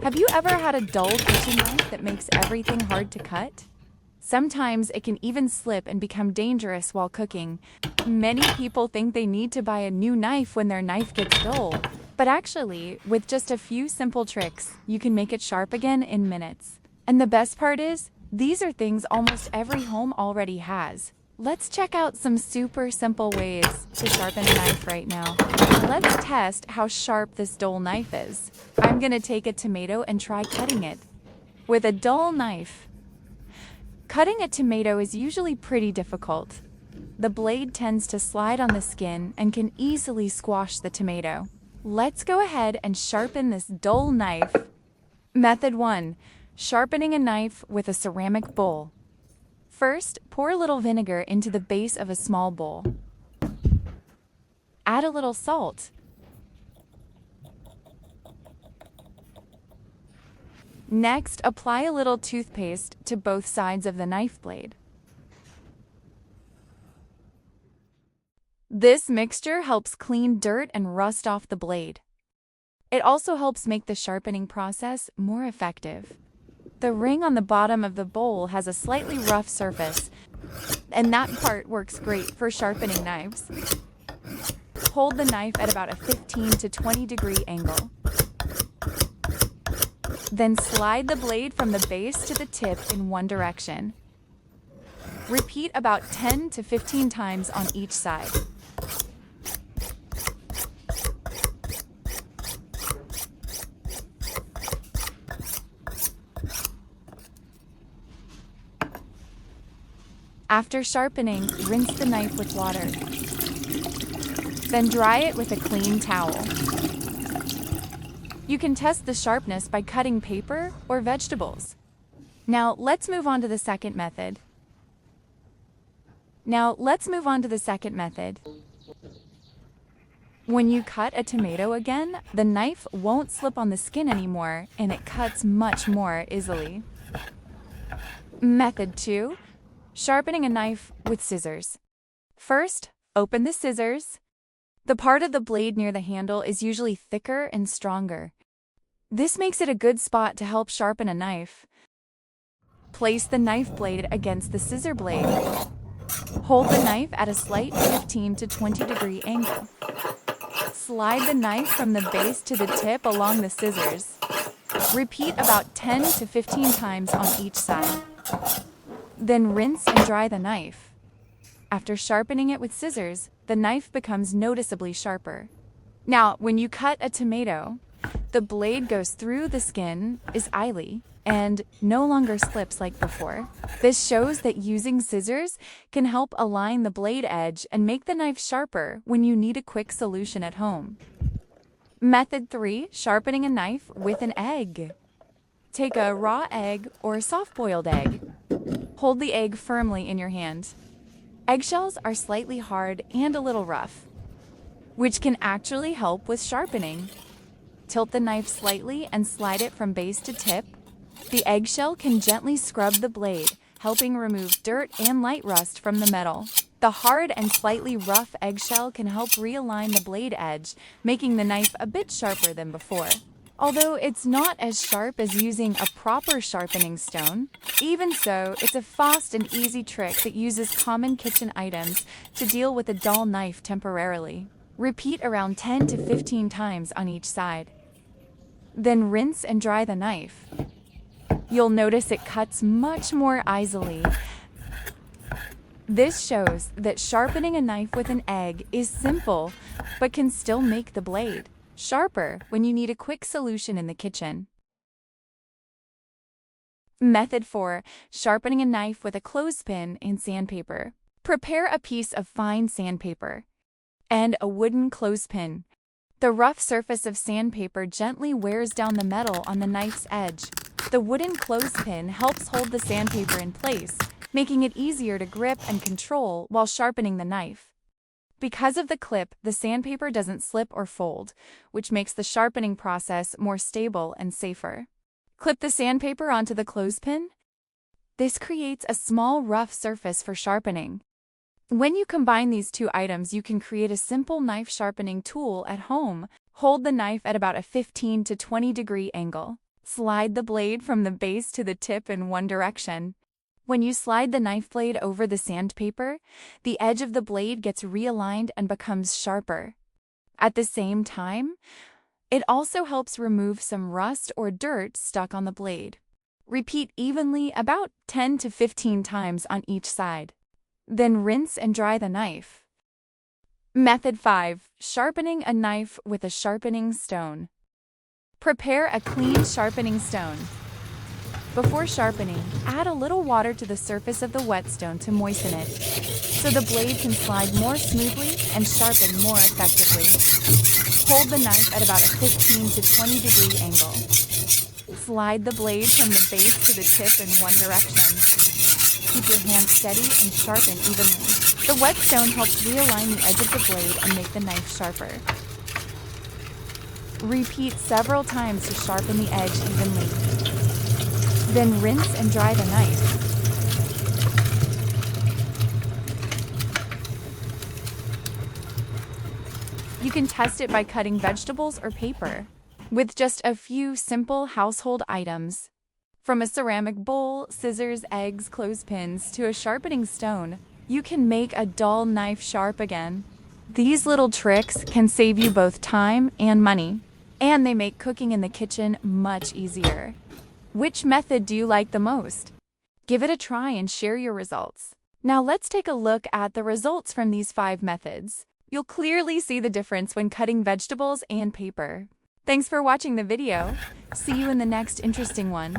Have you ever had a dull kitchen knife that makes everything hard to cut? Sometimes it can even slip and become dangerous while cooking. Many people think they need to buy a new knife when their knife gets dull. But actually, with just a few simple tricks, you can make it sharp again in minutes. And the best part is, these are things almost every home already has. Let's check out some super simple ways to sharpen a knife right now. Let's test how sharp this dull knife is. I'm gonna take a tomato and try cutting it with a dull knife. Cutting a tomato is usually pretty difficult. The blade tends to slide on the skin and can easily squash the tomato. Let's go ahead and sharpen this dull knife. Method 1. Sharpening a knife with a ceramic bowl. First, pour a little vinegar into the base of a small bowl. Add a little salt. Next, apply a little toothpaste to both sides of the knife blade. This mixture helps clean dirt and rust off the blade. It also helps make the sharpening process more effective. The ring on the bottom of the bowl has a slightly rough surface, and that part works great for sharpening knives. Hold the knife at about a 15 to 20 degree angle. Then slide the blade from the base to the tip in one direction. Repeat about 10 to 15 times on each side. After sharpening, rinse the knife with water. Then dry it with a clean towel. You can test the sharpness by cutting paper or vegetables. Now let's move on to the second method. When you cut a tomato again, the knife won't slip on the skin anymore and it cuts much more easily. Method 2. Sharpening a knife with scissors. First, open the scissors. The part of the blade near the handle is usually thicker and stronger. This makes it a good spot to help sharpen a knife. Place the knife blade against the scissor blade. Hold the knife at a slight 15 to 20 degree angle. Slide the knife from the base to the tip along the scissors. Repeat about 10 to 15 times on each side. Then rinse and dry the knife. After sharpening it with scissors, the knife becomes noticeably sharper. Now, when you cut a tomato, the blade goes through the skin, is oily, and no longer slips like before. This shows that using scissors can help align the blade edge and make the knife sharper when you need a quick solution at home. Method 3. Sharpening a knife with an egg. Take a raw egg or a soft-boiled egg. Hold the egg firmly in your hand. Eggshells are slightly hard and a little rough, which can actually help with sharpening. Tilt the knife slightly and slide it from base to tip. The eggshell can gently scrub the blade, helping remove dirt and light rust from the metal. The hard and slightly rough eggshell can help realign the blade edge, making the knife a bit sharper than before. Although it's not as sharp as using a proper sharpening stone, even so, it's a fast and easy trick that uses common kitchen items to deal with a dull knife temporarily. Repeat around 10 to 15 times on each side. Then rinse and dry the knife. You'll notice it cuts much more easily. This shows that sharpening a knife with an egg is simple, but can still make the blade sharper when you need a quick solution in the kitchen. Method 4. Sharpening a knife with a clothespin and sandpaper. Prepare a piece of fine sandpaper and a wooden clothespin. The rough surface of sandpaper gently wears down the metal on the knife's edge. The wooden clothespin helps hold the sandpaper in place, making it easier to grip and control while sharpening the knife. Because of the clip, the sandpaper doesn't slip or fold, which makes the sharpening process more stable and safer. Clip the sandpaper onto the clothespin. This creates a small rough surface for sharpening. When you combine these two items, you can create a simple knife sharpening tool at home. Hold the knife at about a 15 to 20 degree angle. Slide the blade from the base to the tip in one direction. When you slide the knife blade over the sandpaper, the edge of the blade gets realigned and becomes sharper. At the same time, it also helps remove some rust or dirt stuck on the blade. Repeat evenly about 10 to 15 times on each side. Then rinse and dry the knife. Method 5. Sharpening a knife with a sharpening stone. Prepare a clean sharpening stone. Before sharpening, add a little water to the surface of the whetstone to moisten it, so the blade can slide more smoothly and sharpen more effectively. Hold the knife at about a 15 to 20 degree angle. Slide the blade from the base to the tip in one direction. Keep your hand steady and sharpen evenly. The whetstone helps realign the edge of the blade and make the knife sharper. Repeat several times to sharpen the edge evenly. Then rinse and dry the knife. You can test it by cutting vegetables or paper with just a few simple household items. From a ceramic bowl, scissors, eggs, clothespins, to a sharpening stone, you can make a dull knife sharp again. These little tricks can save you both time and money, and they make cooking in the kitchen much easier. Which method do you like the most? Give it a try and share your results. Now let's take a look at the results from these 5 methods. You'll clearly see the difference when cutting vegetables and paper. Thanks for watching the video. See you in the next interesting one.